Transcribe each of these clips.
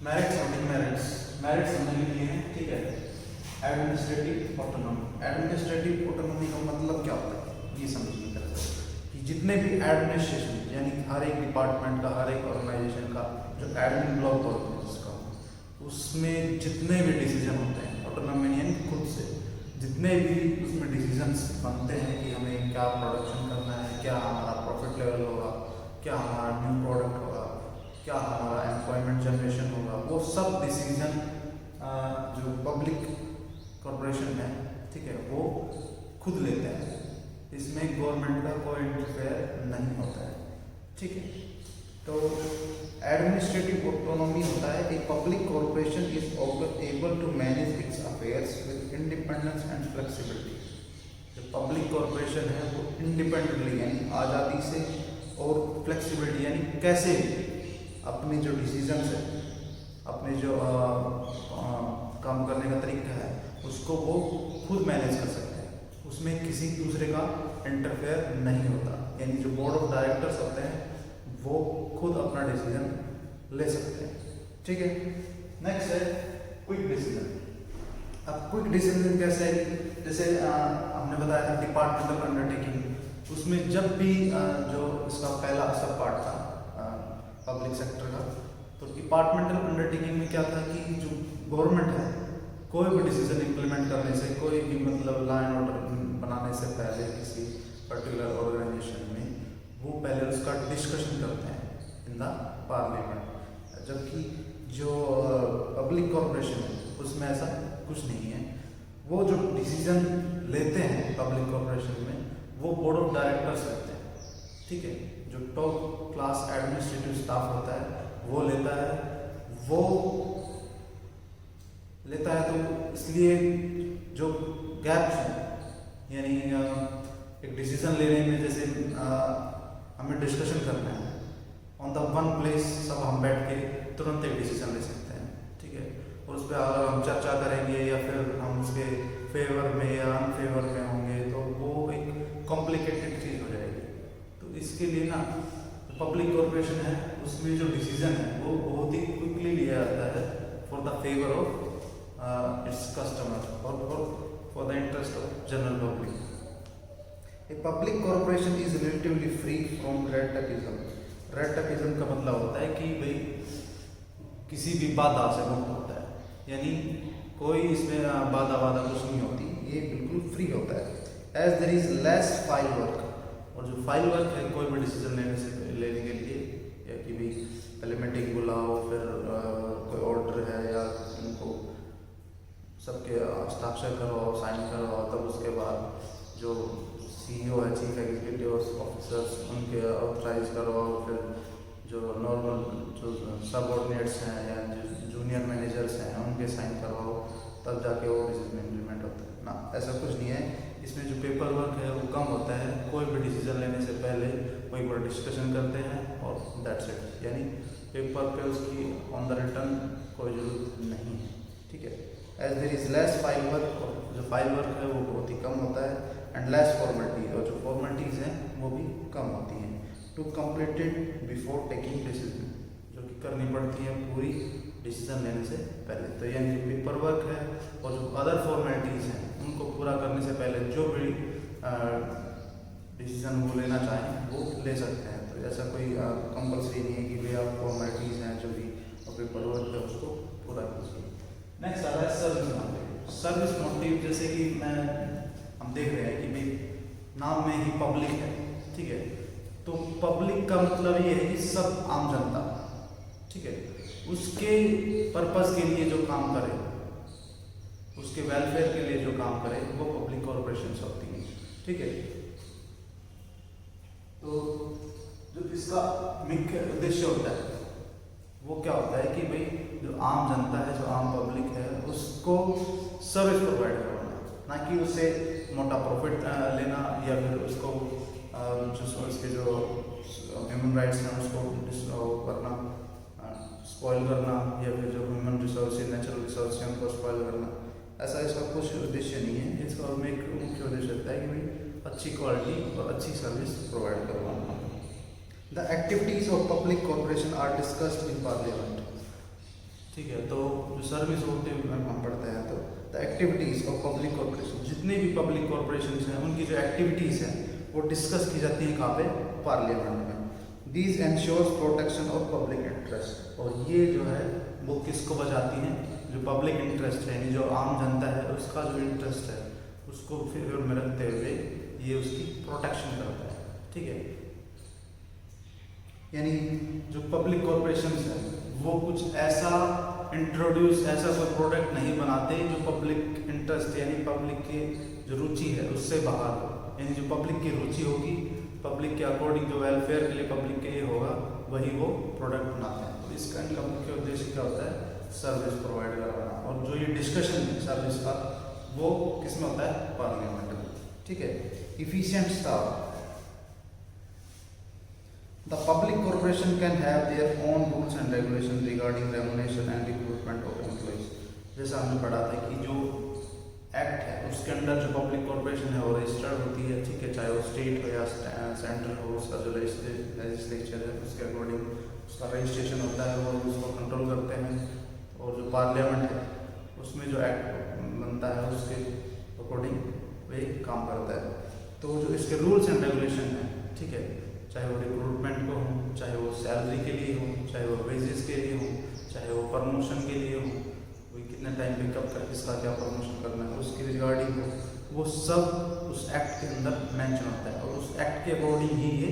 Merits और demerits. Merits हमने लिख लिए हैं, ठीक है। एडमिनिस्ट्रेटिव ऑटोनॉमी, एडमिनिस्ट्रेटिव ऑटोनॉमी का मतलब क्या होता है ये समझिए कि जितने भी एडमिनिस्ट्रेशन यानी हर एक डिपार्टमेंट का, हर एक ऑर्गेनाइजेशन का जो एडमिन ब्लॉक बोलते हैं उसका, उसमें जितने भी डिसीजन होते हैं ऑटोनॉमी यानी खुद से जितने भी उसमें डिसीजंस बनते हैं कि हमें क्या प्रोडक्शन करना है, क्या हमारा प्रॉफिट लेवल होगा, क्या हमारा न्यू प्रोडक्ट होगा, क्या हमारा एम्प्लॉयमेंट जनरेशन होगा, वो सब डिसीजन जो पब्लिक कॉरपोरेशन है, ठीक है, वो खुद लेते हैं। इसमें गवर्नमेंट का कोई इंटरफेयर नहीं होता है, ठीक है। तो एडमिनिस्ट्रेटिव ऑटोनॉमी होता है कि public corporation is able to manage its affairs with independence and flexibility. जो पब्लिक कॉरपोरेशन है वो इंडिपेंडेंटली यानी आज़ादी से और फ्लेक्सिबिलिटी यानी कैसे अपने जो डिसीजंस है, अपने जो काम करने का तरीका है उसको वो खुद मैनेज कर सकते हैं। उसमें किसी दूसरे का इंटरफेयर नहीं होता, यानी जो बोर्ड ऑफ डायरेक्टर्स होते हैं वो खुद अपना डिसीजन ले सकते हैं, ठीक है। नेक्स्ट है क्विक डिसीजन। अब क्विक डिसीजन कैसे है, जैसे हमने बताया था डिपार्टमेंटल अंडरटेकिंग, उसमें जब भी जो इसका पहला सब पार्ट था पब्लिक सेक्टर का, तो डिपार्टमेंटल अंडरटेकिंग में क्या था कि जो गवर्नमेंट है कोई भी डिसीजन इम्प्लीमेंट करने से, कोई भी मतलब लॉ एंड ऑर्डर बनाने से पहले किसी पर्टिकुलर ऑर्गेनाइजेशन में वो पहले उसका डिस्कशन करते हैं इन द पार्लियामेंट। जबकि जो पब्लिक कॉरपोरेशन है उसमें ऐसा कुछ नहीं है। वो जो डिसीजन लेते हैं पब्लिक कॉरपोरेशन में वो बोर्ड ऑफ डायरेक्टर्स लेते हैं, ठीक है। जो टॉप क्लास एडमिनिस्ट्रेटिव स्टाफ होता है वो लेता है, तो इसलिए जो गैप्स हैं यानी एक डिसीजन लेने में, जैसे हमें डिस्कशन करना है ऑन द वन प्लेस, सब हम बैठ के तुरंत एक डिसीजन ले सकते हैं, ठीक है। और उस पर अगर हम चर्चा करेंगे या फिर हम उसके फेवर में या अनफेवर में होंगे तो वो एक कॉम्प्लिकेटेड चीज़ हो जाएगी। तो इसके लिए ना पब्लिक कॉरपोरेशन है उसमें जो डिसीजन है वो बहुत ही क्विकली लिया जाता है for the favour of its customer और for the interest of general public. A public corporation is relatively free from red tapism. Red tapism का मतलब होता है कि भाई किसी भी बाधा से मुक्त होता है, यानी कोई इसमें बाधा कुछ नहीं होती, ये बिल्कुल फ्री होता है। As there is less file work, और जो फाइल वर्क है कोई भी डिसीजन लेने के लिए, या कि भी पहले मीटिंग बुलाओ, फिर कोई ऑर्डर है या उनको सबके हस्ताक्षर करवाओ, साइन करवाओ, तब उसके बाद जो CEO है, चीफ एग्जीक्यूटिव ऑफिसर्स, उनके ऑथराइज करवाओ, फिर जो नॉर्मल जो सबऑर्डिनेट्स हैं या जो जूनियर मैनेजर्स हैं उनके साइन करवाओ, तब जाके वो डिसीजन इम्प्लीमेंट होता है ना। ऐसा कुछ नहीं है, इसमें जो पेपर वर्क है वो कम होता है। कोई भी डिसीजन लेने से पहले वही पर डिस्कशन करते हैं और दैट्स इट, यानी पेपर पे उसकी ऑन द रिटर्न कोई जरूरत नहीं है, ठीक है। As there is less file work, और जो फाइल वर्क है वो बहुत ही कम होता है, एंड लेस फॉर्मेलिटी, और जो फॉर्मेलिटीज़ हैं वो भी कम होती हैं। To completed before taking decision, जो कि करनी पड़ती है पूरी डिसीजन लेने से पहले। तो यानी जो पेपर वर्क है और जो अदर फॉर्मेलिटीज़ हैं उनको पूरा करने से पहले जो भी डिसीजन वो लेना चाहें वो ले सकते हैं। तो ऐसा कोई कंपल्सरी नहीं है कि भाई आप फॉर्मेलिटीज़ हैं जो भी पेपर वर्क है उसको पूरा कीजिए। नेक्स्ट आ रहा है सर्विस मोटिव। सर्विस मोटिव जैसे कि हम देख रहे हैं कि भाई नाम में ही पब्लिक है, ठीक है। तो पब्लिक का मतलब ये है कि सब आम जनता, ठीक है, उसके पर्पस के लिए जो काम करे, उसके वेलफेयर के लिए जो काम करे वो पब्लिक कॉरपोरेशन होती है, ठीक है। तो जो इसका मुख्य उद्देश्य होता है वो क्या होता है कि भाई जो आम जनता है, जो आम पब्लिक है, उसको सर्विस प्रोवाइड करवाना, ना कि उससे मोटा प्रॉफिट लेना या फिर उसको जो उसके जो ह्यूमन राइट्स हैं उसको करना, स्पॉइल करना, या फिर जो ह्यूमन रिसोर्स नेचुरल रिसोर्स हैं उनको स्पॉइल करना। ऐसा इसका कुछ उद्देश्य नहीं है। इसका एक मुख्य उद्देश्य होता है कि भाई अच्छी क्वालिटी और अच्छी सर्विस प्रोवाइड करवाना। The activities of public corporation are discussed in Parliament. ठीक है। तो जो सर्विस होते हैं हम पढ़ते हैं, तो the activities of public corporation, जितने भी पब्लिक कॉरपोरेशन हैं उनकी जो एक्टिविटीज़ हैं वो डिस्कस की जाती हैं कहाँ पे, पार्लियामेंट में। These ensures protection of public interest, और ये जो है वो किसको बचाती हैं, जो पब्लिक इंटरेस्ट है यानी जो आम जनता है उसका जो इंटरेस्ट है उसको फेवर में रखते हुए ये उसकी प्रोटेक्शन करता है। ठीक है, यानी जो पब्लिक कॉरपोरेशन है वो कुछ ऐसा इंट्रोड्यूस, ऐसा कोई प्रोडक्ट नहीं बनाते जो पब्लिक इंटरेस्ट यानी पब्लिक की जो रुचि है उससे बाहर हो, यानी जो पब्लिक की रुचि होगी, पब्लिक के अकॉर्डिंग जो वेलफेयर के लिए पब्लिक के लिए होगा वही वो प्रोडक्ट बनाते हैं। तो इसका इनका मुख्य उद्देश्य क्या होता है, सर्विस प्रोवाइड करवाना। और जो ये डिस्कशन है सर्विस का वो किसमें होता है, पार्लियामेंट में। ठीक है, efficient staff, the public corporation can have their own rules and regulations regarding remuneration and recruitment of employees। जैसा हमने पढ़ा था कि जो एक्ट है उसके अंडर जो पब्लिक कॉरपोरेशन है वो रजिस्टर्ड होती है। ठीक है, चाहे वो स्टेट हो या सेंट्रल हो, उसका जो लेजिस्लेचर है उसके अकॉर्डिंग उसका रजिस्ट्रेशन होता है और उसको कंट्रोल करते हैं। और जो पार्लियामेंट है उसमें जो एक्ट बनता है उसके अकॉर्डिंग वे काम करता है। तो जो इसके रूल्स एंड रेगुलेशन है, ठीक है, चाहे वो रिक्रूटमेंट को हो, चाहे वो सैलरी के लिए हो, चाहे वो वेजेस के लिए हो, चाहे वो प्रमोशन के लिए हो, वो कितने टाइम पे कब तक किसका क्या प्रमोशन करना है उसकी रिगार्डिंग हो, वो सब उस एक्ट के अंदर मेंशन होता है और उस एक्ट के अकॉर्डिंग ही ये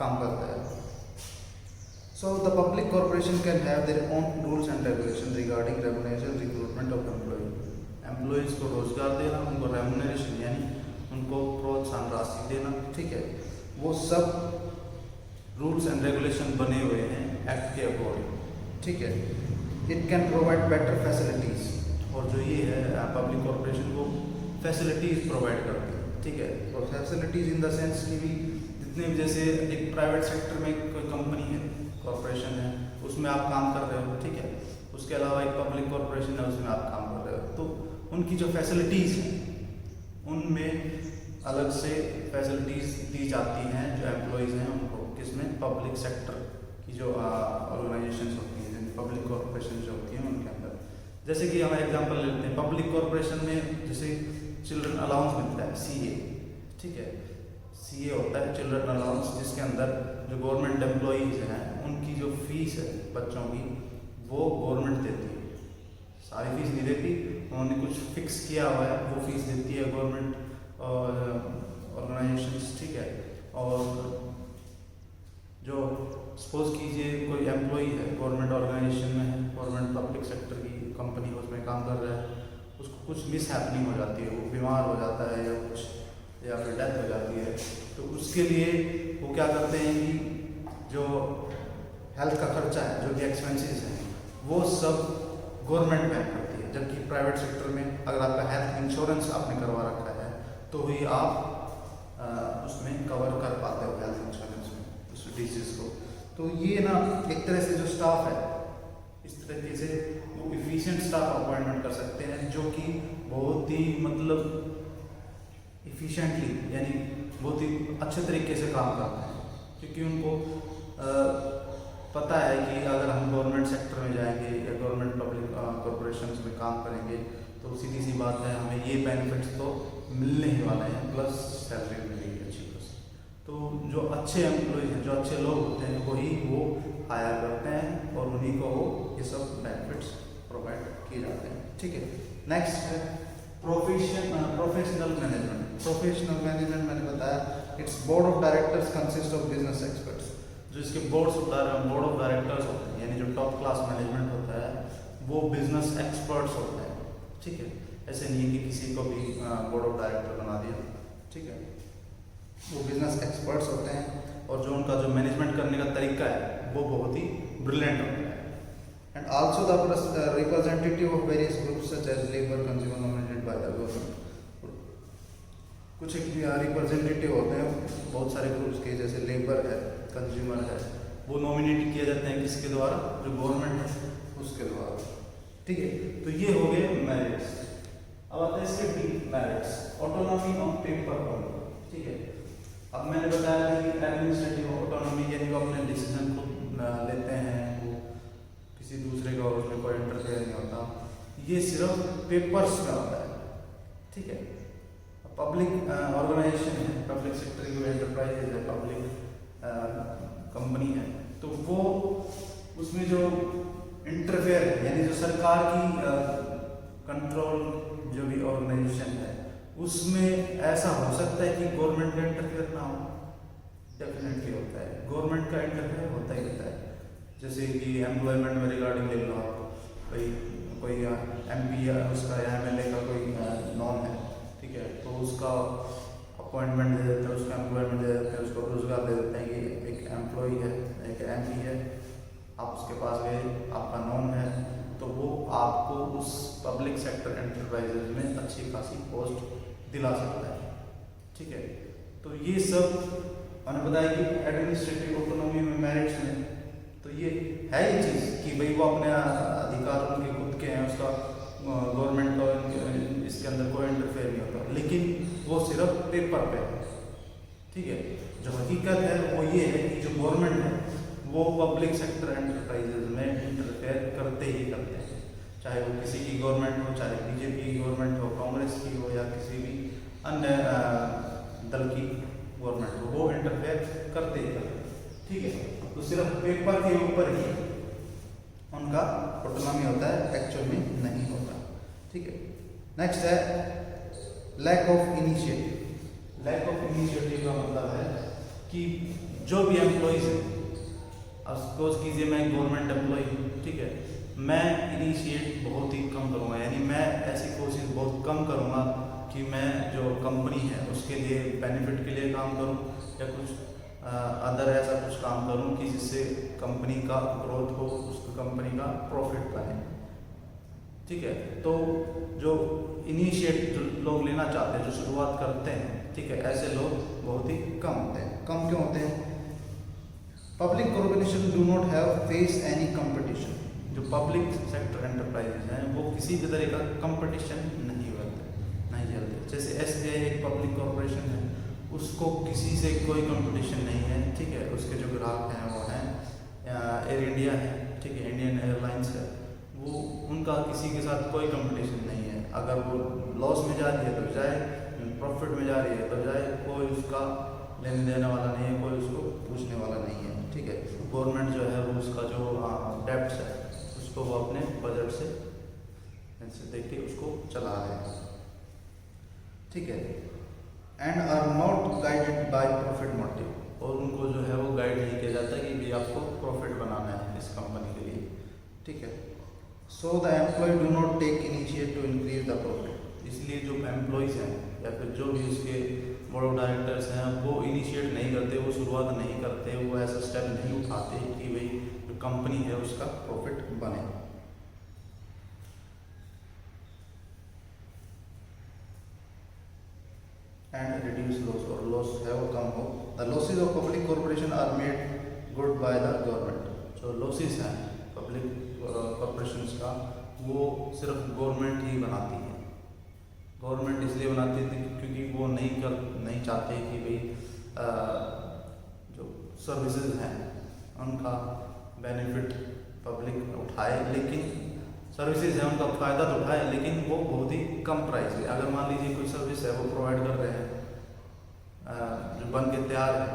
काम करता है। So the public corporation can have their own rules and regulation regarding remuneration recruitment of employees को रोजगार देना, उनको रेमुनरेशन यानी उनको प्रोत्साहन राशि देना। ठीक है, वो सब रूल्स एंड रेगुलेशन बने हुए हैं एक्ट के अकॉर्डिंग। ठीक है, it can provide better facilities, और जो ये है पब्लिक कॉरपोरेशन को फैसिलिटीज़ प्रोवाइड करती है। ठीक है, और फैसिलिटीज़ इन द सेंस कि भी जितने भी, जैसे एक प्राइवेट सेक्टर में कोई कंपनी है, कॉरपोरेशन है, उसमें आप काम कर रहे हो। ठीक है, उसके अलावा एक पब्लिक कॉरपोरेशन है उसमें आप काम कर रहे हो, तो उनकी जो फैसिलिटीज़ हैं उनमें अलग से फैसिलिटीज़ दी जाती हैं जो एम्प्लॉयज़ हैं उनको, किसमें, पब्लिक सेक्टर की जो ऑर्गेनाइजेशंस होती हैं, पब्लिक कॉरपोरेशन जो होती हैं उनके अंदर। जैसे कि हम एग्जांपल लेते हैं, पब्लिक कॉरपोरेशन में जैसे चिल्ड्रन अलाउंस मिलता है, CA। ठीक है, CA होता है चिल्ड्रन अलाउंस, जिसके अंदर जो गवर्नमेंट एम्प्लॉयज़ हैं उनकी जो फीस है बच्चों की वो गवर्नमेंट देती है। सारी फीस नहीं देती, उन्होंने कुछ फिक्स किया हुआ है, वो फीस देती है गवर्नमेंट और ऑर्गेनाइजेशंस। ठीक है, और जो सपोज कीजिए कोई एम्प्लॉई है गवर्नमेंट ऑर्गेनाइजेशन में है, गवर्नमेंट पब्लिक सेक्टर की कंपनी उसमें काम कर रहा है, उसको कुछ मिस हैपनिंग हो जाती है, वो बीमार हो जाता है या कुछ, या फिर डेथ हो जाती है, तो उसके लिए वो क्या करते हैं कि जो हेल्थ का खर्चा है, जो भी एक्सपेंसेस हैं, वो सब गवर्नमेंट पे करती है। जबकि प्राइवेट सेक्टर में अगर आपका हेल्थ इंश्योरेंस आपने करवा रखा है तो ही आप उसमें कवर कर पाते हो हेल्थ इंश्योरेंस में उस डिजीज को। तो ये ना एक तरह से जो स्टाफ है इस तरीके से वो इफिशिएंट स्टाफ अपॉइंटमेंट कर सकते हैं जो कि बहुत ही मतलब इफिशिएंटली यानी बहुत ही अच्छे तरीके से काम करते हैं, क्योंकि उनको पता है कि अगर हम गवर्नमेंट सेक्टर में जाएंगे या गवर्नमेंट पब्लिक कॉरपोरेशन में काम करेंगे तो सीधी सी बात है हमें ये बेनिफिट्स तो मिलने ही वाले हैं, प्लस सैलरी मिलेगी अच्छी प्लस। तो जो अच्छे एम्प्लॉयज हैं, जो अच्छे लोग होते हैं वही वो हायर करते हैं और उन्हीं को वो ये सब बेनिफिट्स प्रोवाइड किए जाते हैं। ठीक है, नेक्स्ट है प्रोफेशनल मैनेजमेंट। प्रोफेशनल मैनेजमेंट मैंने बताया it's board of directors consist of business experts. जो इसके बोर्ड ऑफ डायरेक्टर्स होते हैं यानी जो टॉप क्लास मैनेजमेंट होता है वो बिजनेस एक्सपर्ट्स होते हैं। ठीक है, ऐसे नहीं कि किसी को भी बोर्ड ऑफ डायरेक्टर बना दिया। ठीक है, वो बिजनेस एक्सपर्ट्स होते हैं और जो उनका जो मैनेजमेंट करने का तरीका है वो बहुत ही ब्रिलियंट होता है। And also the representative of various groups such as labour, consumer nominated by the government. कुछ रिप्रेजेंटेटिव होते हैं बहुत सारे ग्रुप्स के, जैसे लेबर है, कंज्यूमर है, वो नॉमिनेट किए जाते हैं किसके द्वारा, जो गवर्नमेंट है उसके द्वारा। ठीक है, तो ये हो गए मेरिट्स। अब आते हैं इसके demerits. Autonomy on paper only. ठीक है, अब मैंने बताया कि एडमिनिस्ट्रेटिव ऑटोनॉमी यानी वो अपने डिसीजन को लेते हैं, वो किसी किसी दूसरे का उसमें कोई इंटरफेयर नहीं होता, ये सिर्फ पेपर्स में होता है, ठीक है। पब्लिक ऑर्गेनाइजेशन है, पब्लिक सेक्टर की एंटरप्राइज है, पब्लिक कंपनी है, तो वो उसमें जो इंटरफेयर है यानी जो सरकार की कंट्रोल जो भी ऑर्गेनाइजेशन है उसमें ऐसा हो सकता है कि गवर्नमेंट का इंटरफेयर ना हो, डेफिनेटली होता है, गवर्नमेंट का इंटरफेयर होता ही होता है। जैसे कि एम्प्लॉयमेंट में रिगार्डिंग ले लो आप, भाई कोई MP या उसका या MLA का कोई नॉन है, ठीक है, तो उसका अपॉइंटमेंट दे देते हैं, उसका एम्प्लॉयमेंट दे देते हैं, उसको रोजगार दे देते हैं कि एक एम्प्लॉय है, एक MP है, आप उसके पास गए, आपका नॉन है, तो वो आपको उस पब्लिक सेक्टर एंटरप्राइजेज में अच्छी खासी पोस्ट दिला सकता है, ठीक है। तो ये सब मैंने बताया कि एडमिनिस्ट्रेटिव ऑटोनॉमी में मेरिट्स में तो ये है ही चीज़ कि भाई वो अपने अधिकार उनके खुद के हैं, उसका गवर्नमेंट का इसके अंदर कोई इंटरफेयर नहीं होता, लेकिन वो सिर्फ पेपर पे है, ठीक है। जो हकीकत है वो ये है कि जो गवर्नमेंट है वो पब्लिक सेक्टर एंटरप्राइजेज में इंटरफेयर करते ही करते हैं, चाहे वो किसी की गवर्नमेंट हो, चाहे BJP की गवर्नमेंट हो, कांग्रेस की हो या किसी भी अन्य दल की गवर्नमेंट हो, वो इंटरफेयर करते ही करते हैं, ठीक है। तो सिर्फ पेपर के ऊपर ही उनका ऑटोनॉमी होता है, एक्चुअल में नहीं होता, ठीक है। नेक्स्ट है lack of initiative. Lack of initiative का मतलब है कि जो भी एम्प्लॉइज है, सपोज कीजिए मैं गवर्नमेंट एम्प्लॉय हूँ, ठीक है, मैं इनिशिएट बहुत ही कम करूँगा, यानी मैं ऐसी कोशिश बहुत कम करूँगा कि मैं जो कंपनी है उसके लिए बेनिफिट के लिए काम करूँ या कुछ अदर ऐसा कुछ काम करूँ कि जिससे कंपनी का ग्रोथ हो, उस कंपनी का प्रॉफिट बने, ठीक है। तो जो इनिशिएट जो लोग लेना चाहते हैं, जो शुरुआत करते हैं, ठीक है, ऐसे लोग बहुत ही कम होते हैं। कम क्यों होते हैं? Public corporation do not have face any competition. जो पब्लिक सेक्टर एंटरप्राइजेज हैं वो किसी भी तरह का कंपटीशन नहीं झेलते। जैसे SBI एक पब्लिक कॉर्पोरेशन है, उसको किसी से कोई कंपटीशन नहीं है, ठीक है। उसके जो ग्राहक हैं वो हैं एयर इंडिया है, ठीक है, इंडियन एयरलाइंस है, वो उनका किसी के साथ कोई कंपटीशन नहीं है। अगर वो लॉस में जा रही है तो जाए, प्रॉफिट में जा रही है तो जाए, कोई उसका लेने देने वाला नहीं है, कोई उसको पूछने वाला नहीं है, ठीक है। गवर्नमेंट जो है वो उसका जो डेप्ट है उसको वो अपने बजट से देख के उसको चला रहे हैं, ठीक है। And are not guided by profit motive, और उनको जो है वो गाइड नहीं किया जाता कि भी आपको प्रॉफिट बनाना है इस कंपनी के लिए, ठीक है। So the employ do not take initiative to increase the profit. इसलिए जो एम्प्लॉयज़ हैं या फिर जो भी उसके बोर्ड ऑफ डायरेक्टर्स हैं वो इनिशिएट नहीं करते, वो शुरुआत नहीं करते, वो ऐसा स्टेप नहीं उठाते कि भाई जो कंपनी है उसका प्रॉफिट बने। एंड रिड्यूस लॉस, और लॉस है वो कम हो। The losses of public corporation are made good by the government. जो लॉसेज हैं पब्लिक कॉर्पोरेशंस का वो सिर्फ गवर्नमेंट ही बनाती है। गवर्नमेंट इसलिए बनाती थी क्योंकि वो नहीं चाहते कि भाई जो सर्विसेज हैं उनका बेनिफिट पब्लिक उठाए, लेकिन सर्विसेज है उनका फ़ायदा तो उठाए लेकिन वो बहुत ही कम प्राइस में। अगर मान लीजिए कोई सर्विस है वो प्रोवाइड कर रहे हैं जो बन के तैयार है,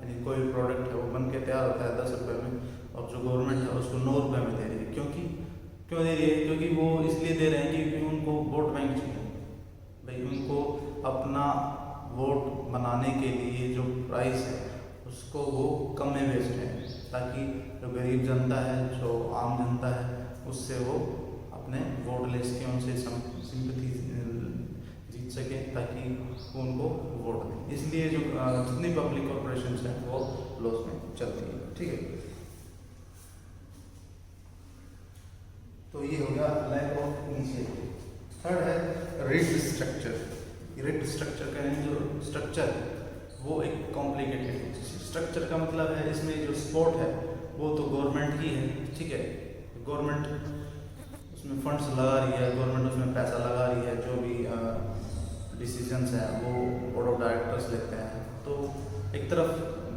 यानी कोई प्रोडक्ट है वो बन के तैयार होता है 10 रुपये में, और जो गवर्नमेंट है उसको 9 रुपये में दे रही है। क्यों दे रही है? क्योंकि वो इसलिए दे रहे हैं कि उनको वोट बैंक चाहिए, भाई उनको अपना वोट बनाने के लिए जो प्राइस है उसको वो कम में बेच रहे हैं, ताकि जो गरीब जनता है, जो आम जनता है, उससे वो अपने वोट ले सकें, उनसे सिंपैथी जीत सके, ताकि वो उनको वोट दें। इसलिए जो जितनी पब्लिक कॉर्पोरेशन हैं वो लॉस में चलती है, ठीक है। तो ये होगा लैक ऑफ इनिशिएटिव। थर्ड है रिग्ड स्ट्रक्चर। रिग्ड स्ट्रक्चर का जो स्ट्रक्चर है वो एक कॉम्प्लिकेटेड है। स्ट्रक्चर का मतलब है इसमें जो सपोर्ट है वो तो गवर्नमेंट की है, ठीक है। गवर्नमेंट उसमें फंड्स लगा रही है, गवर्नमेंट उसमें पैसा लगा रही है, जो भी डिसीजंस हैं वो बोर्ड ऑफ डायरेक्टर्स लेते हैं। तो एक तरफ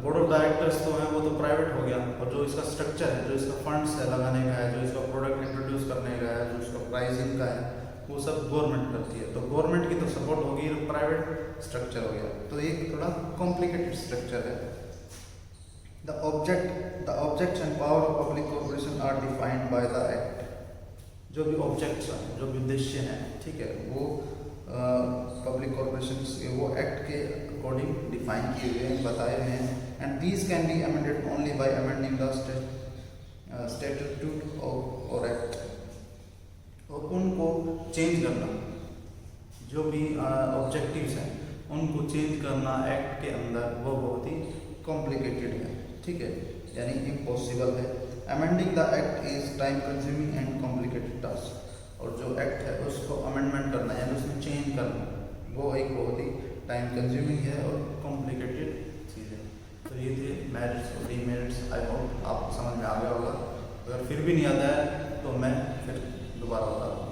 बोर्ड ऑफ डायरेक्टर्स तो हैं वो तो प्राइवेट हो गया, और जो इसका स्ट्रक्चर है, जो इसका फंड्स है लगाने का है, जो इसका प्रोडक्ट इंट्रोड्यूस करने का है, जो इसका प्राइसिंग का है, वो सब गवर्नमेंट करती है। तो गवर्नमेंट की तो सपोर्ट होगी, प्राइवेट स्ट्रक्चर हो गया, तो ये थोड़ा कॉम्प्लिकेटेड स्ट्रक्चर है। The objects and power of public corporation are defined by the act. जो भी ऑब्जेक्ट्स हैं, जो भी उद्देश्य हैं, ठीक है, वो पब्लिक कॉर्पोरेशन के वो एक्ट के अकॉर्डिंग डिफाइन किए हुए हैं, बताए हुए हैं। And these can be amended only by amending the statute और एक्ट। और उनको चेंज करना, जो भी ऑब्जेक्टिव्स हैं उनको चेंज करना एक्ट के अंदर, वो बहुत ही कॉम्प्लिकेटेड है, ठीक है, यानी इम्पॉसिबल है। Amending the act is time consuming and complicated task. और जो एक्ट है उसको अमेंडमेंट करना यानी उसमें चेंज करना, वो एक बहुत ही टाइम कंज्यूमिंग है और कॉम्प्लिकेटेड चीज़ है। तो ये थे मेरिट्स और डीमेरिट्स। आई होप आपको समझ में आ गया होगा। अगर फिर भी नहीं आता है तो मैं फिर दोबारा बता दूँ।